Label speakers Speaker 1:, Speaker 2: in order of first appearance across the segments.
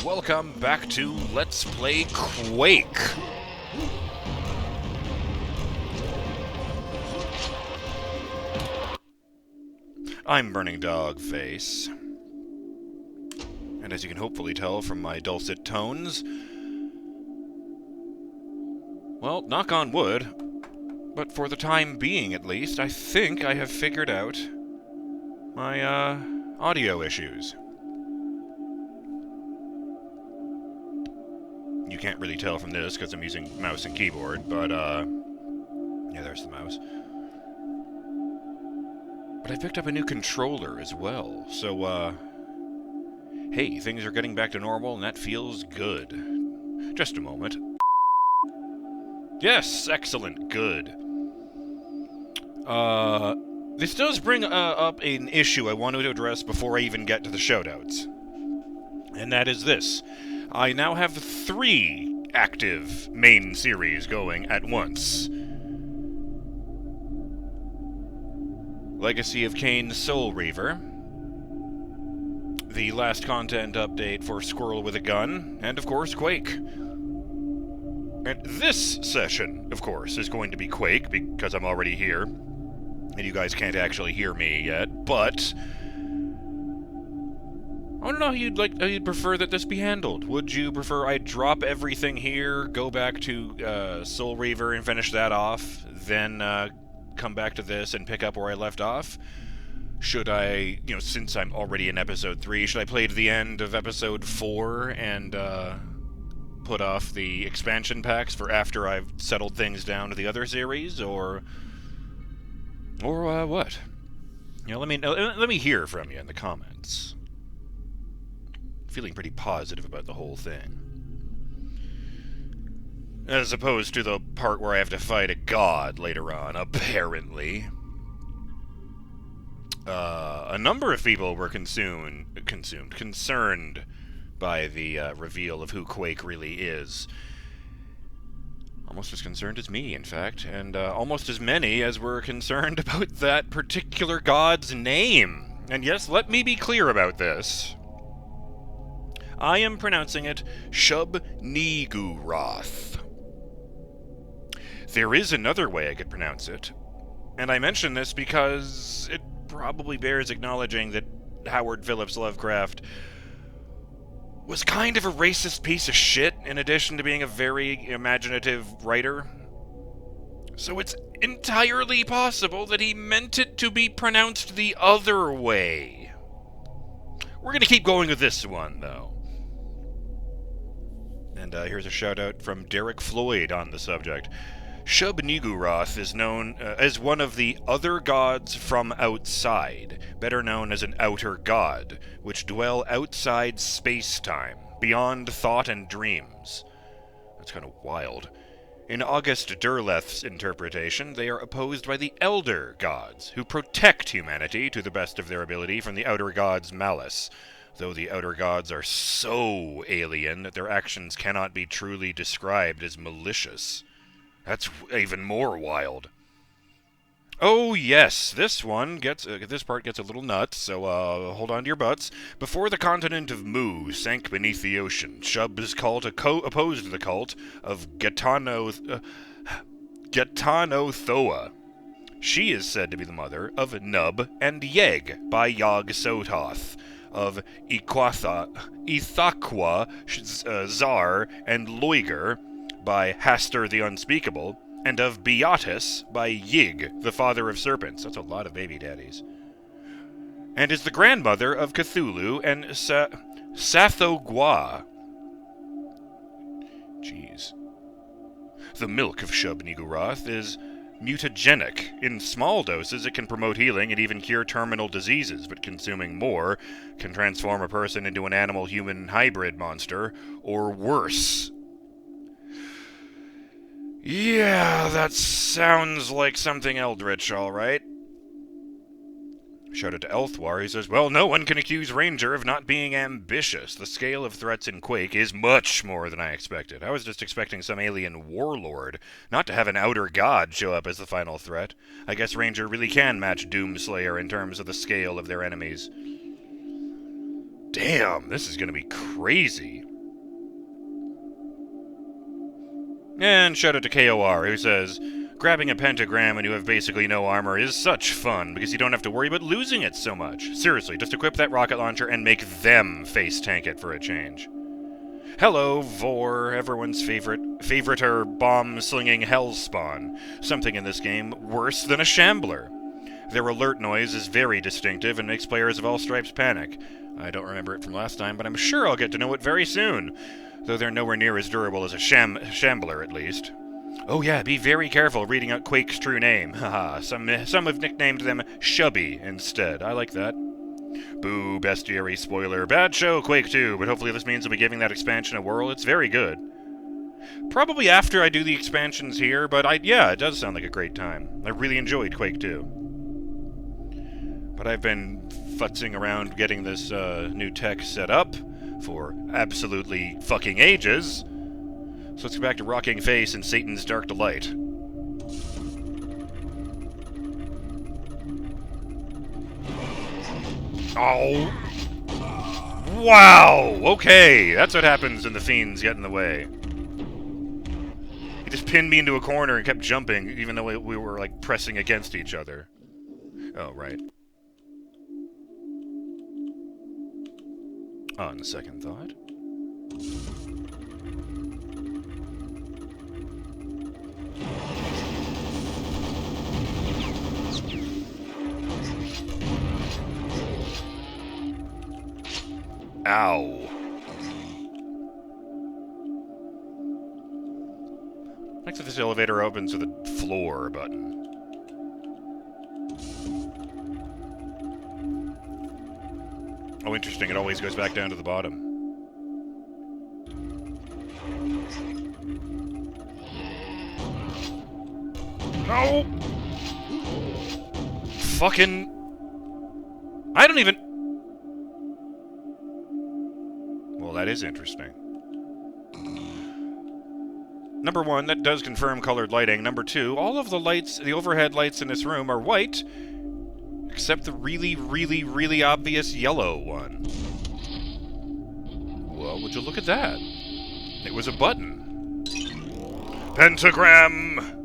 Speaker 1: welcome back to Let's Play Quake. I'm BurningDogFace, and as you can hopefully tell from my dulcet tones, well, knock on wood, but for the time being at least, I think I have figured out my audio issues. You can't really tell from this because I'm using mouse and keyboard, but yeah, there's the mouse. But I picked up a new controller as well, so hey, things are getting back to normal and that feels good. Just a moment. Yes, excellent, good. This does bring up an issue I wanted to address before I even get to the shoutouts. And that is this. I now have 3 active main series going at once. Legacy of Kain's Soul Reaver, the last content update for Squirrel with a Gun, and of course Quake. And this session, of course, is going to be Quake, because I'm already here, and you guys can't actually hear me yet, but I don't know how you'd prefer that this be handled. Would you prefer I drop everything here, go back to Soul Reaver and finish that off, then come back to this and pick up where I left off? Should I, since I'm already in episode 3, should I play to the end of episode 4 and put off the expansion packs for after I've settled things down to the other series, or what? Let me hear from you in the comments. Feeling pretty positive about the whole thing. As opposed to the part where I have to fight a god later on, apparently. A number of people were concerned by the reveal of who Quake really is. Almost as concerned as me, in fact, and almost as many as were concerned about that particular god's name. And yes, let me be clear about this. I am pronouncing it Shub-Niggurath. There is another way I could pronounce it, and I mention this because it probably bears acknowledging that Howard Phillips Lovecraft was kind of a racist piece of shit, in addition to being a very imaginative writer. So it's entirely possible that he meant it to be pronounced the other way. We're gonna keep going with this one, though. And here's a shout-out from Derek Floyd on the subject. Shub-Niggurath is known as one of the other gods from outside, better known as an outer god, which dwell outside space-time, beyond thought and dreams. That's kind of wild. In August Derleth's interpretation, they are opposed by the elder gods, who protect humanity to the best of their ability from the outer god's malice, though the outer gods are so alien that their actions cannot be truly described as malicious. That's even more wild. Oh yes, this part gets a little nuts, so hold on to your butts. Before the continent of Mu sank beneath the ocean, Shub's cult opposed the cult of Gatanothoa. She is said to be the mother of Nub and Yeg by Yog-Sothoth, of Ithaqua, Zar, and Loiger by Hastur the Unspeakable, and of Beatus by Yig, the father of serpents. That's a lot of baby-daddies. And is the grandmother of Cthulhu and Sathogwa. Jeez. The milk of Shub-Niggurath is mutagenic. In small doses, it can promote healing and even cure terminal diseases, but consuming more can transform a person into an animal-human hybrid monster, or worse. Yeah, that sounds like something eldritch, alright. Shout out to Elthwar, he says, well, no one can accuse Ranger of not being ambitious. The scale of threats in Quake is much more than I expected. I was just expecting some alien warlord, not to have an outer god show up as the final threat. I guess Ranger really can match Doomslayer in terms of the scale of their enemies. Damn, this is gonna be crazy. And shout out to KOR, who says, grabbing a pentagram when you have basically no armor is such fun, because you don't have to worry about losing it so much. Seriously, just equip that rocket launcher and make them face tank it for a change. Hello, Vor, everyone's favoriter bomb-slinging hellspawn. Something in this game worse than a shambler. Their alert noise is very distinctive and makes players of all stripes panic. I don't remember it from last time, but I'm sure I'll get to know it very soon, though they're nowhere near as durable as a shambler, at least. Oh yeah, be very careful reading out Quake's true name. Haha, some have nicknamed them Shubby instead. I like that. Boo, bestiary spoiler. Bad show, Quake 2, but hopefully this means I'll be giving that expansion a whirl. It's very good. Probably after I do the expansions here, but yeah, it does sound like a great time. I really enjoyed Quake 2. But I've been futzing around getting this new tech set up for absolutely fucking ages. So let's go back to Rocking Face and Satan's Dark Delight. Oh. Wow! Okay, that's what happens when the fiends get in the way. He just pinned me into a corner and kept jumping, even though we were, like, pressing against each other. Oh, right. On second thought. Ow. Next to this elevator opens with a floor button. Oh, interesting. It always goes back down to the bottom. No! Fucking... I don't even... Well, that is interesting. Number one, that does confirm colored lighting. Number two, all of the lights, the overhead lights in this room are white, except the really, really, really obvious yellow one. Well, would you look at that? It was a button. Pentagram!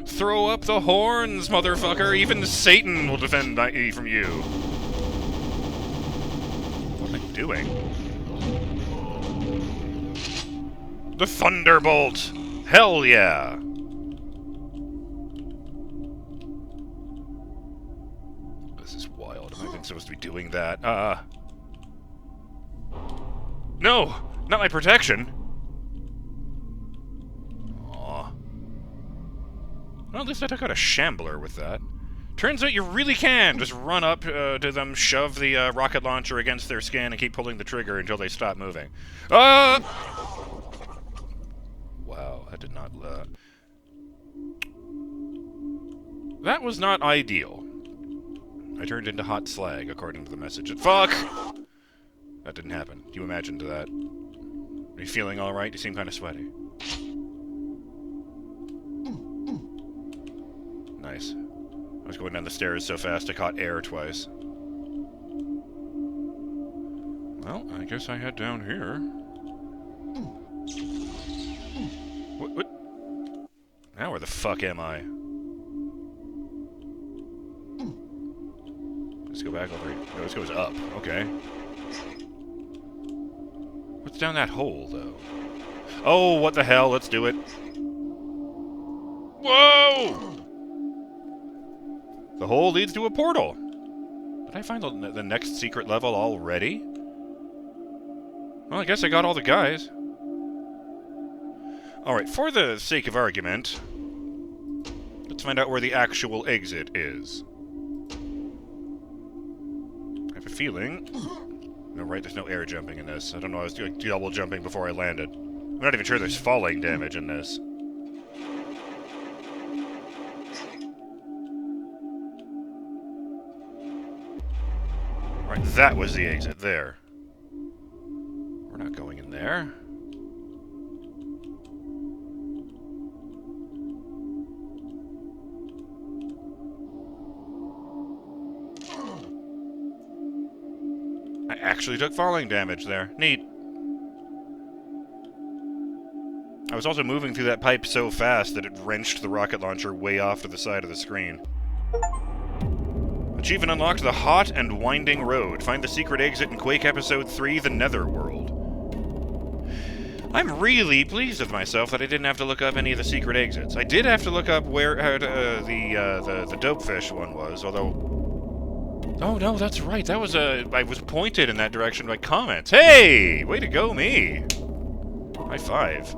Speaker 1: Throw up the horns, motherfucker! Even Satan will defend me from you. What am I doing? The Thunderbolt! Hell yeah! This is wild. Am I even supposed to be doing that? No! Not my protection! Aw. Well, at least I took out a shambler with that. Turns out you really can just run up to them, shove the rocket launcher against their skin, and keep pulling the trigger until they stop moving. Wow, that did not... That was not ideal. I turned into hot slag, according to the message. Fuck! That didn't happen. You imagined that. Are you feeling alright? You seem kind of sweaty. Nice. I was going down the stairs so fast I caught air twice. Well, I guess I head down here. What? Now where the fuck am I? Let's go back over here. No, this goes up. Okay. What's down that hole, though? Oh, what the hell? Let's do it. Whoa! The hole leads to a portal. Did I find the next secret level already? Well, I guess I got all the guys. Alright, for the sake of argument, let's find out where the actual exit is. I have a feeling... No, right, there's no air jumping in this. I don't know, I was doing double jumping before I landed. I'm not even sure there's falling damage in this. Right, that was the exit there. We're not going in there. I actually took falling damage there. Neat. I was also moving through that pipe so fast that it wrenched the rocket launcher way off to the side of the screen. Achievement unlocked: the Hot and Winding Road. Find the secret exit in Quake Episode 3, The Netherworld. I'm really pleased with myself that I didn't have to look up any of the secret exits. I did have to look up where the dopefish one was, although... Oh no, that's right. That was I was pointed in that direction by comments. Hey! Way to go, me! High five.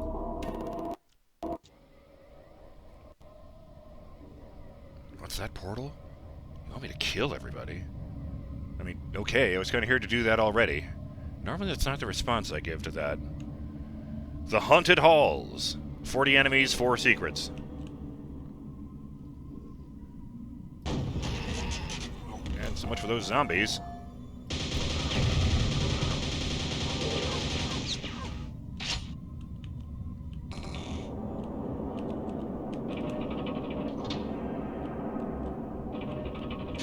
Speaker 1: What's that portal? You want me to kill everybody? I mean, okay, I was kind of here to do that already. Normally that's not the response I give to that. The Haunted Halls. 40 enemies, 4 secrets. And so much for those zombies.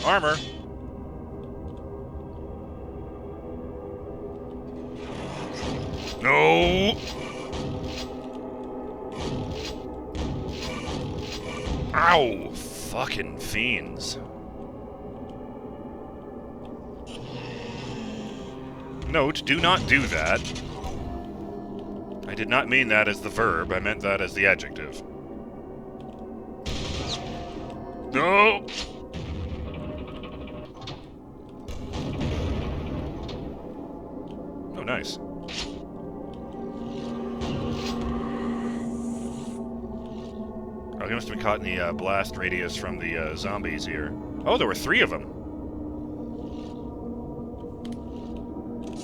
Speaker 1: Armor. No! Ow! Fucking fiends. Note, do not do that. I did not mean that as the verb, I meant that as the adjective. No! Oh, nice. Oh, he must have been caught in the blast radius from the zombies here. Oh, there were 3 of them.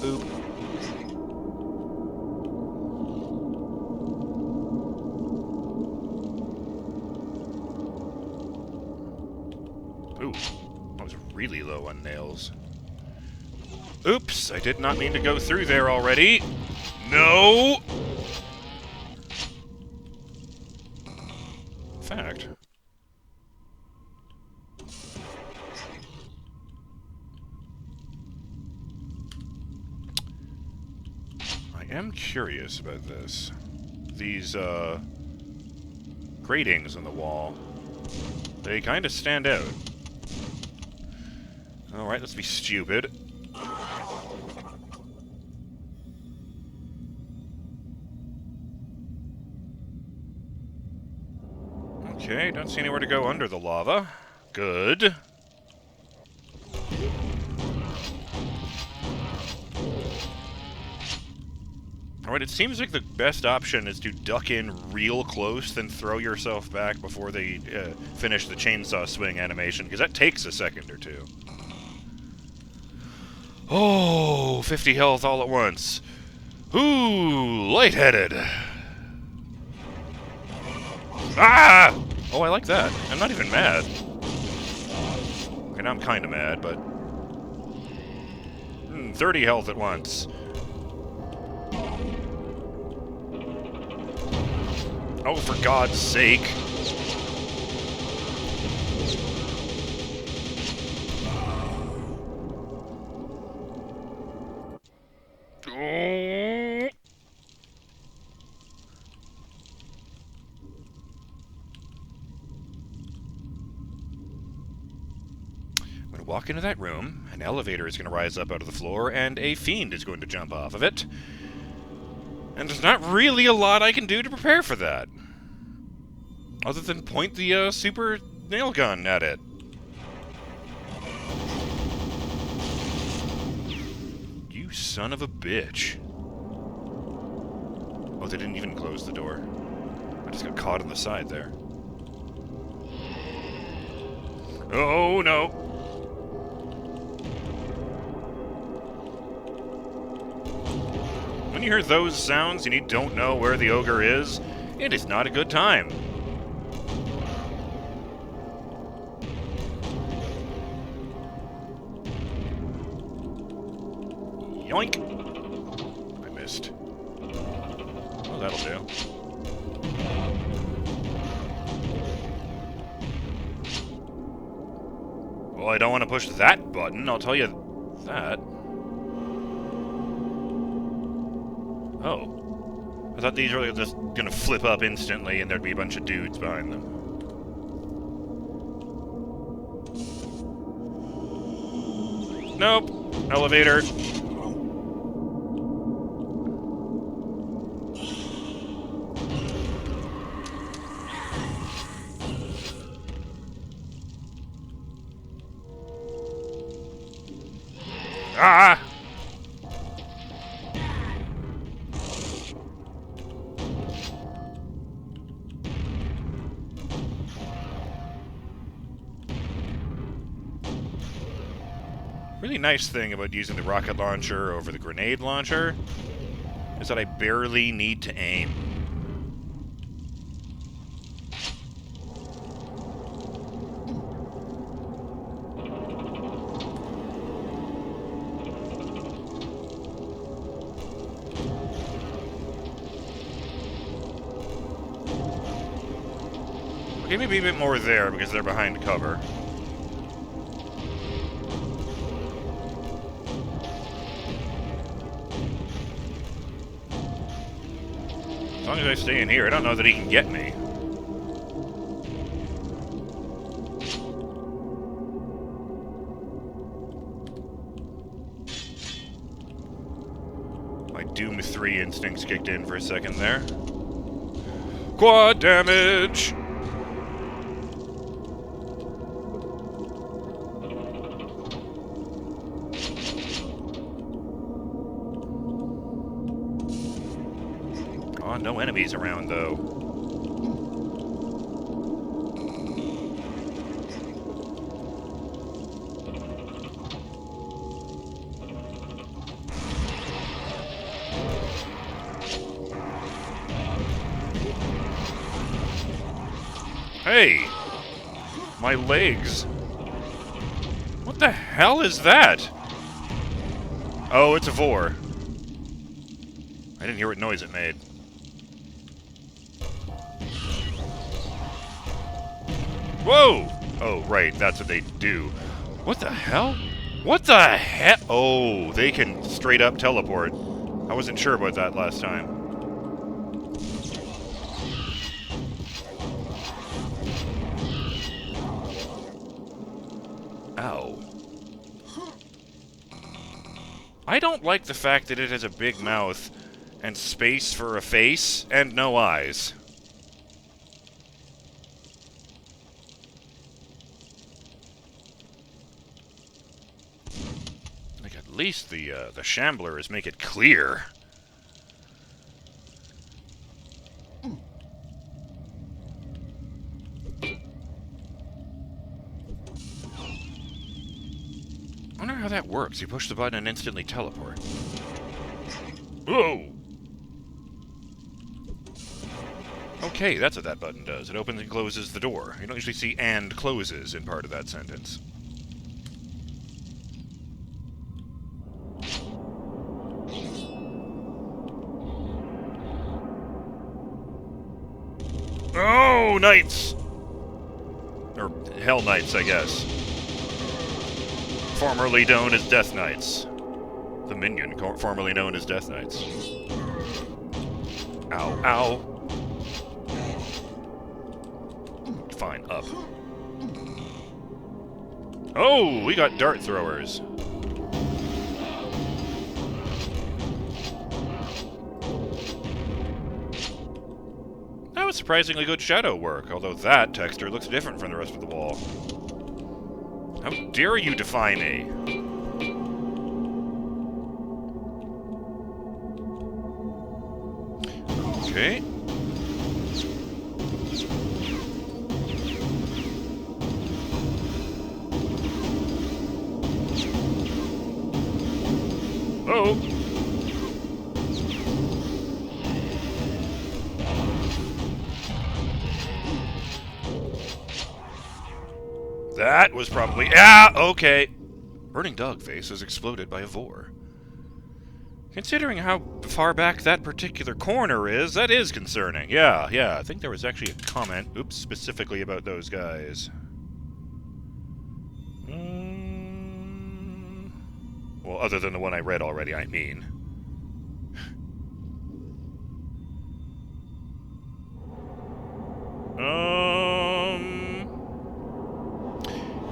Speaker 1: Oop. Ooh, I was really low on nails. Oops, I did not mean to go through there already. No! In fact... I am curious about this. These, gratings on the wall. They kind of stand out. Alright, let's be stupid. Okay, don't see anywhere to go under the lava. Good. Alright, it seems like the best option is to duck in real close, then throw yourself back before they finish the chainsaw swing animation, because that takes a second or two. Oh, 50 health all at once. Ooh, lightheaded. Ah! Oh, I like that. I'm not even mad. Okay, now I'm kind of mad, but... 30 health at once. Oh, for God's sake. Oh. I'm going to walk into that room, an elevator is going to rise up out of the floor, and a fiend is going to jump off of it. And there's not really a lot I can do to prepare for that. Other than point the super nail gun at it. You son of a bitch. Oh, they didn't even close the door. I just got caught on the side there. Oh, no. When you hear those sounds and you don't know where the ogre is, it is not a good time. Yoink! I missed. Oh, that'll do. Well, I don't want to push that button, I'll tell you that. Oh. I thought these were just gonna flip up instantly and there'd be a bunch of dudes behind them. Nope. Elevator. Ah! Really nice thing about using the rocket launcher over the grenade launcher is that I barely need to aim. Okay, maybe a bit more there because they're behind cover. As long as I stay in here, I don't know that he can get me. My Doom 3 instincts kicked in for a second there. Quad damage! Oh, no enemies around, though. Hey! My legs! What the hell is that? Oh, it's a vor. I didn't hear what noise it made. Whoa! Oh, right, that's what they do. What the hell? What the heck? Oh, they can straight up teleport. I wasn't sure about that last time. Ow. I don't like the fact that it has a big mouth and space for a face and no eyes. Like, at least the shamblers make it clear. I wonder how that works. You push the button and instantly teleport. Whoa! Okay, that's what that button does. It opens and closes the door. You don't usually see "and closes" in part of that sentence. Oh, knights! Or Hell Knights, I guess. Formerly known as Death Knights. The minion, formerly known as Death Knights. Ow, ow. Fine, up. Oh, we got dart throwers. That was surprisingly good shadow work, although that texture looks different from the rest of the wall. How dare you defy me? Okay. Oh! That was probably... Ah! Okay. BurningDogFace has exploded by a vor. Considering how far back that particular corner is, that is concerning. Yeah. I think there was actually a comment, oops, specifically about those guys. Well, other than the one I read already, I mean.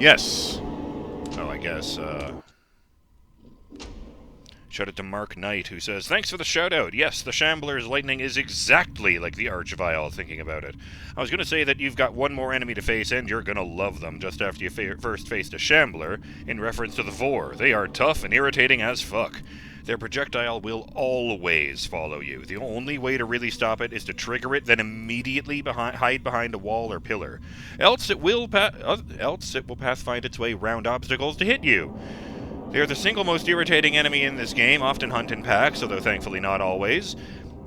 Speaker 1: Yes. Oh, I guess, shout out to Mark Knight, who says, "Thanks for the shout-out. Yes, the Shambler's lightning is exactly like the Archvile, thinking about it. I was going to say that you've got one more enemy to face, and you're going to love them just after you first faced a Shambler, in reference to the Vor. They are tough and irritating as fuck. Their projectile will always follow you. The only way to really stop it is to trigger it, then immediately hide behind a wall or pillar. Else it will pathfind its way round obstacles to hit you. They are the single most irritating enemy in this game, often hunt in packs, although thankfully not always.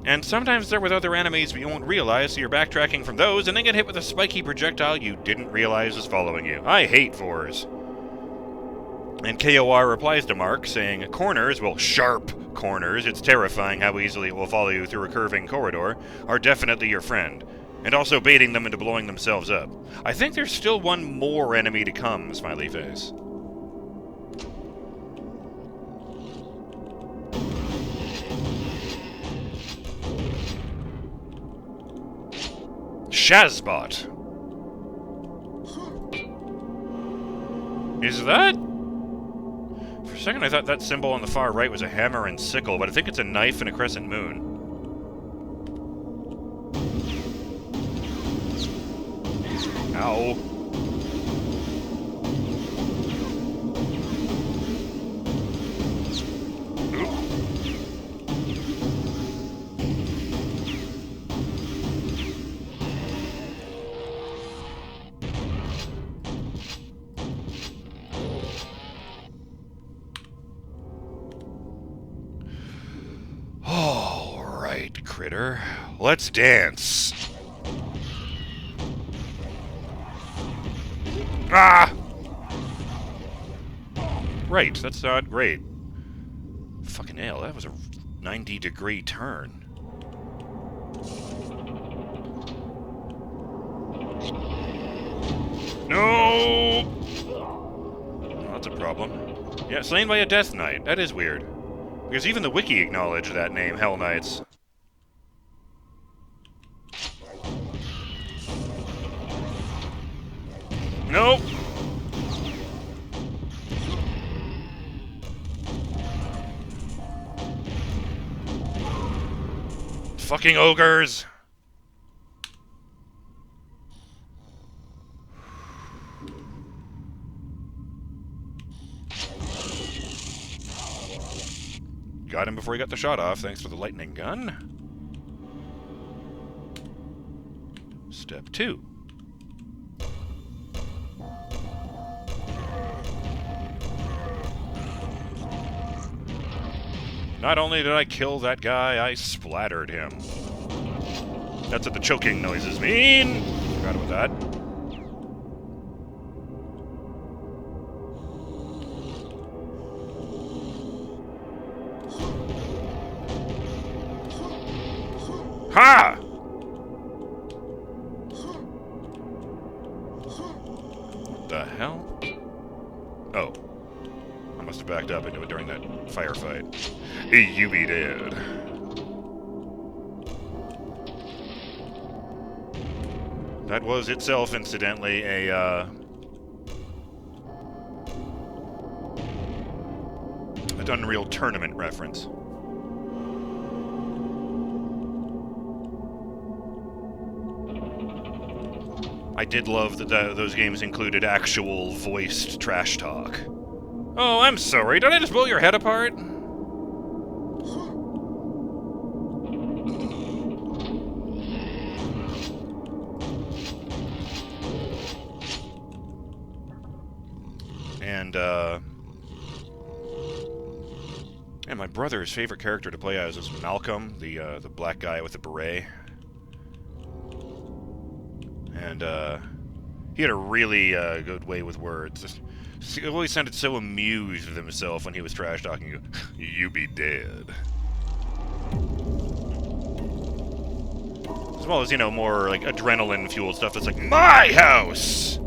Speaker 1: And sometimes they're with other enemies but you won't realize, so you're backtracking from those and then get hit with a spiky projectile you didn't realize was following you. I hate Vors." And KOR replies to Mark, saying, "Corners, well, sharp corners, it's terrifying how easily it will follow you through a curving corridor, are definitely your friend. And also baiting them into blowing themselves up. I think there's still one more enemy to come, smiley face." Shazbot. Is that? For a second I thought that symbol on the far right was a hammer and sickle, but I think it's a knife and a crescent moon. Ow. Alright, critter. Let's dance. Ah! Right, that's not great. Fucking hell, that was a 90-degree turn. No! Oh, that's a problem. Yeah, slain by a Death Knight. That is weird. Because even the wiki acknowledged that name, Hell Knights. Nope! Fucking ogres! Got him before he got the shot off, thanks for the lightning gun. Step 2. Not only did I kill that guy, I splattered him. That's what the choking noises mean! Forgot about that. Ha! What the hell? Oh. I must have backed up into it during that firefight. You be dead. That was itself, incidentally, an Unreal Tournament reference. I did love that those games included actual voiced trash talk. Oh, I'm sorry. Did I just blow your head apart? And my brother's favorite character to play as was Malcolm, the black guy with the beret. And, he had a really, good way with words. He always sounded so amused with himself when he was trash-talking you. You be dead. As well as, you know, more, like, adrenaline-fueled stuff that's like, MY HOUSE!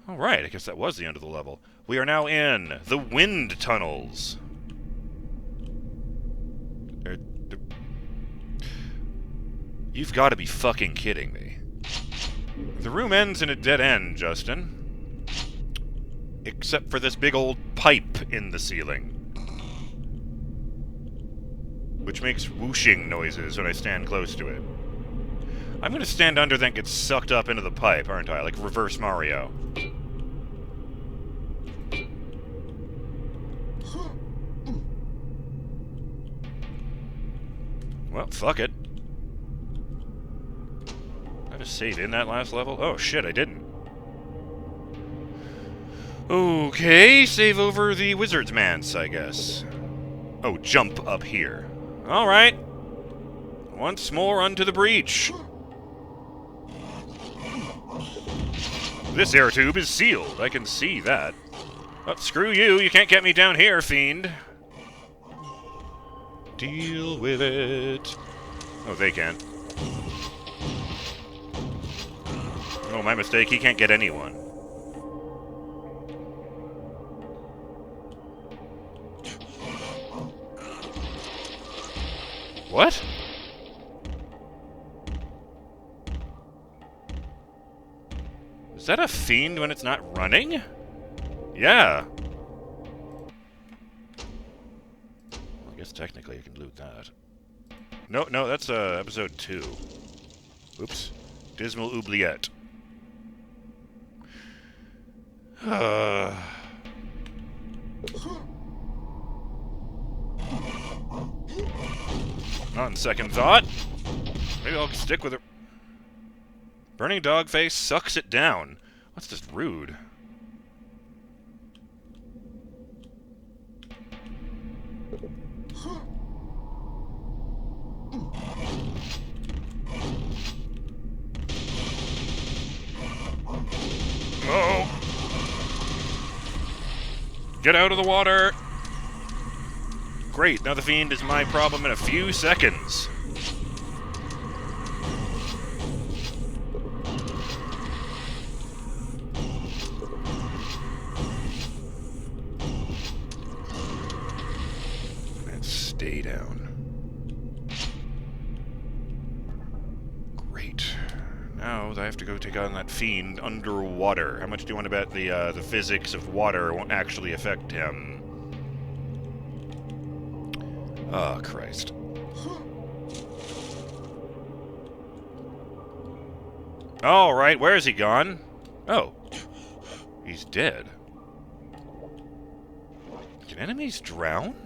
Speaker 1: Alright, I guess that was the end of the level. We are now in the wind tunnels. You've got to be fucking kidding me. The room ends in a dead end, Justin. except for this big old pipe in the ceiling, which makes whooshing noises when I stand close to it. I'm gonna stand under, then get sucked up into the pipe, aren't I? Like Reverse Mario. Well, fuck it. I have a save in that last level? Oh shit, I didn't. Okay, save over the Wizard's Manse, I guess. Oh, jump up here. Alright. Once more unto the breach. This air tube is sealed. I can see that. Oh, screw you. You can't get me down here, fiend. Deal with it. Oh, they can. Oh, my mistake. He can't get anyone. What? Is that a fiend when it's not running? Yeah. Well, I guess technically I can loot that. No, that's episode 2. Oops. Dismal Oubliette. On second thought, maybe I'll stick with it. BurningDogFace sucks it down. That's just rude. Oh! Get out of the water! Great, now the fiend is my problem in a few seconds. And stay down. Great. Now I have to go take on that fiend underwater. How much do you want to bet the physics of water won't actually affect him? Oh, Christ. Alright, where is he gone? Oh. He's dead. Can enemies drown?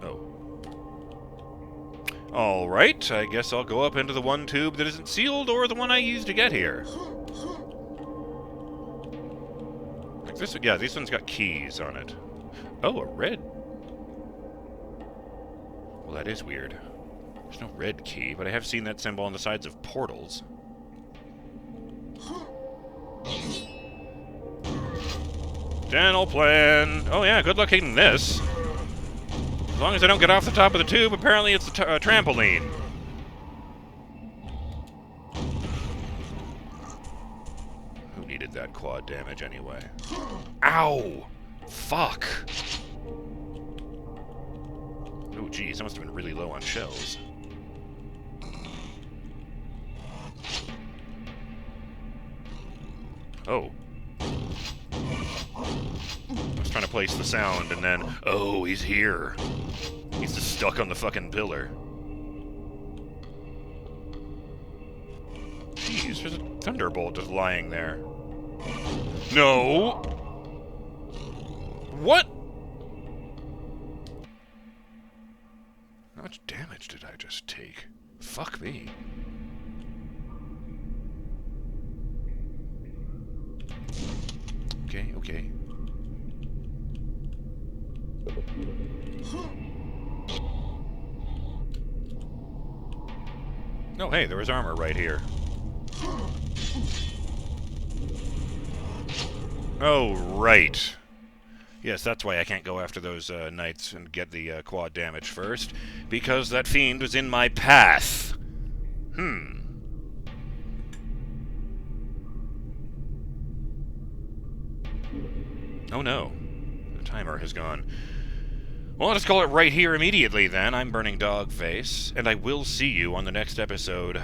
Speaker 1: Oh. Alright, I guess I'll go up into the one tube that isn't sealed, or the one I used to get here. Like this, yeah, this one's got keys on it. Oh, a red. Well, that is weird. There's no red key, but I have seen that symbol on the sides of portals. Dental plan. Oh yeah, good luck hitting this. As long as I don't get off the top of the tube, apparently it's a trampoline. Who needed that quad damage anyway? Ow! Fuck! Oh, geez, I must have been really low on shells. Oh. I was trying to place the sound, and then... Oh, he's here. He's just stuck on the fucking pillar. Jeez, there's a thunderbolt just lying there. No! What? How much damage did I just take? Fuck me. Okay, okay. Oh, hey, there was armor right here. Oh, right. Yes, that's why I can't go after those knights and get the quad damage first. Because that fiend was in my path. Oh no. The timer has gone. Well, I'll just call it right here immediately then. I'm BurningDogFace, and I will see you on the next episode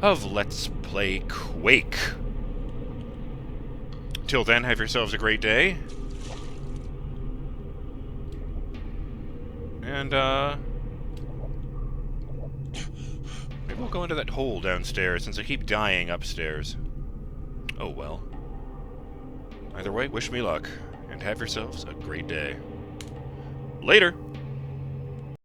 Speaker 1: of Let's Play Quake. Till then, have yourselves a great day. And, maybe we'll go into that hole downstairs, since I keep dying upstairs. Oh well. Either way, wish me luck, and have yourselves a great day. Later!